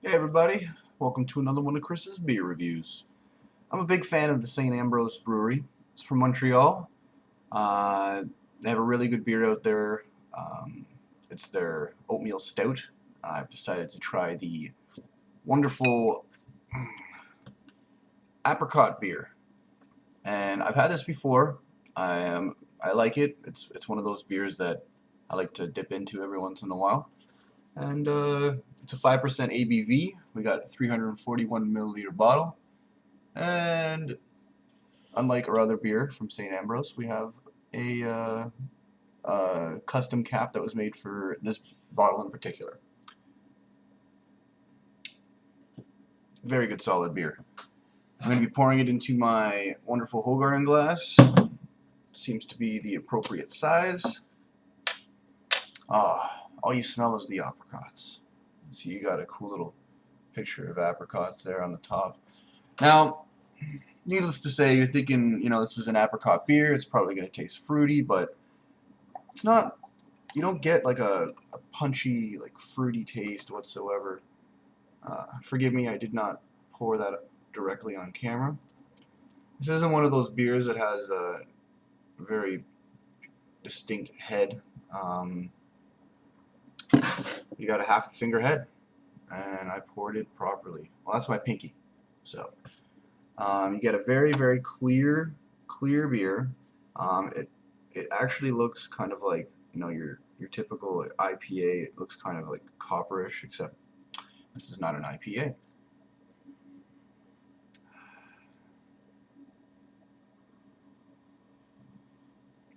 Hey everybody, welcome to another one of Chris's beer reviews. I'm a big fan of the St-Ambroise brewery. It's from Montreal. They have a really good beer out there. It's their oatmeal stout. I've decided to try the wonderful apricot beer. And I've had this before. I like it. It's one of those beers that I like to dip into every once in a while. And it's a 5% ABV. We got a 341 milliliter bottle. And unlike our other beer from St-Ambroise, we have a custom cap that was made for this bottle in particular. Very good solid beer. I'm going to be pouring it into my wonderful Hogarden glass. Seems to be the appropriate size. All you smell is the apricots. See, you got a cool little picture of apricots there on the top. Now, needless to say, you're thinking, this is an apricot beer, it's probably going to taste fruity, but it's not. You don't get like a punchy, like fruity taste whatsoever. Forgive me, I did not pour that directly on camera. This isn't one of those beers that has a very distinct head. You got a half a finger head, and I poured it properly. Well, that's my pinky. So you get a very, very clear beer. It actually looks kind of like your typical IPA. It looks kind of like copperish, except this is not an IPA.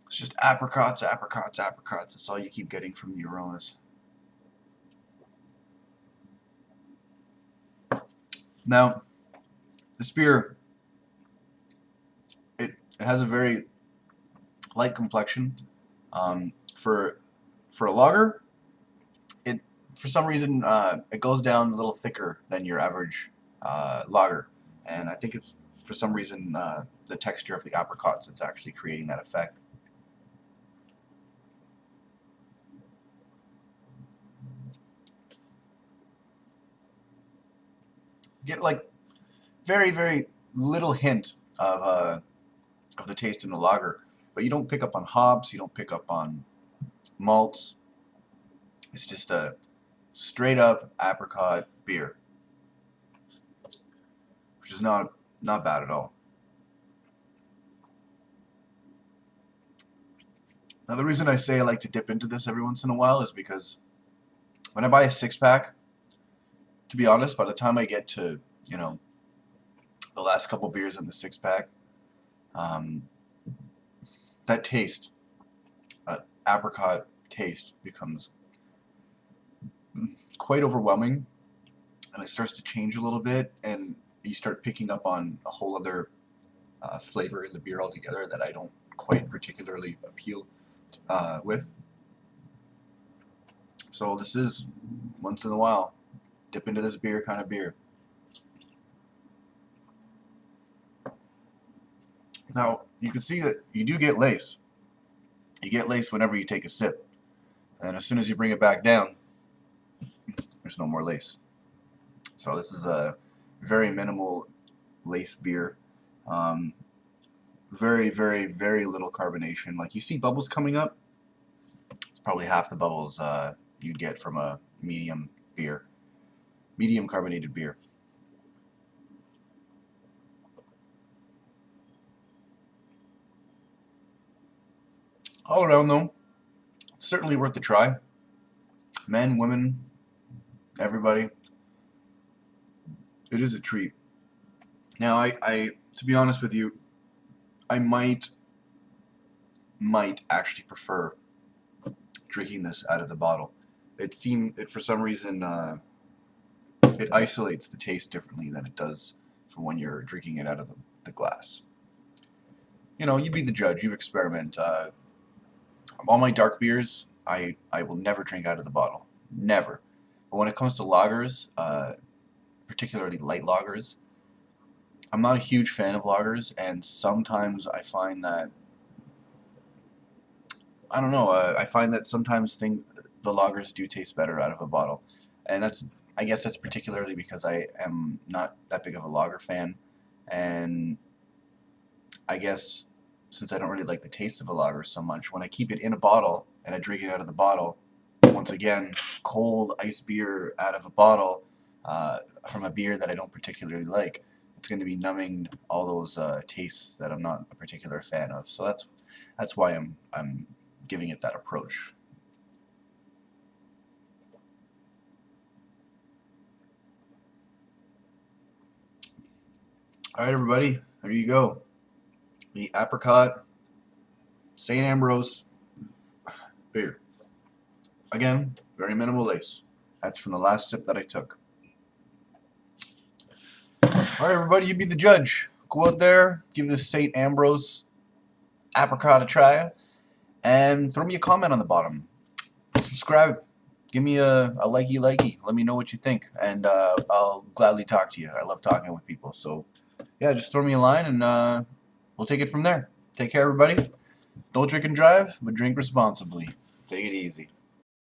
It's just apricots, apricots, apricots. That's all you keep getting from the aromas. Now, this beer, it has a very light complexion. For a lager, for some reason it goes down a little thicker than your average lager, and I think it's for some reason the texture of the apricots that's actually creating that effect. You get like very, very little hint of the taste in the lager, but you don't pick up on hops, you don't pick up on malts. It's just a straight up apricot beer, which is not bad at all. Now the reason I say I like to dip into this every once in a while is because when I buy a six-pack, to be honest, by the time I get to the last couple beers in the six-pack, that taste, apricot taste, becomes quite overwhelming, and it starts to change a little bit, and you start picking up on a whole other flavor in the beer altogether that I don't quite particularly appeal with. So this is, once in a while, dip into this beer kind of beer. Now, you can see that you do get lace. You get lace whenever you take a sip. And as soon as you bring it back down, there's no more lace. So this is a very minimal lace beer. Very, very, very little carbonation. Like, you see bubbles coming up? It's probably half the bubbles you'd get from a medium beer. Medium carbonated beer. All around, though, it's certainly worth a try. Men, women, everybody. It is a treat. Now, I to be honest with you, I might actually prefer drinking this out of the bottle. For some reason, it isolates the taste differently than it does from when you're drinking it out of the glass. You be the judge. You experiment. All my dark beers, I will never drink out of the bottle. Never. But when it comes to lagers, particularly light lagers, I'm not a huge fan of lagers, and sometimes I find that, I don't know, I find that sometimes the lagers do taste better out of a bottle. And that's I guess that's particularly because I am not that big of a lager fan, and I guess since I don't really like the taste of a lager so much, when I keep it in a bottle and I drink it out of the bottle, once again, cold ice beer out of a bottle from a beer that I don't particularly like, it's going to be numbing all those tastes that I'm not a particular fan of. So that's why I'm giving it that approach. All right, everybody, there you go. The Apricot St-Ambroise beer. Again, very minimal lace. That's from the last sip that I took. Alright, everybody, you be the judge. Go out there, give this St-Ambroise Apricot a try, and throw me a comment on the bottom. Subscribe. Give me a likey. Let me know what you think, and I'll gladly talk to you. I love talking with people. So, yeah, just throw me a line, and we'll take it from there. Take care, everybody. Don't drink and drive, but drink responsibly. Take it easy.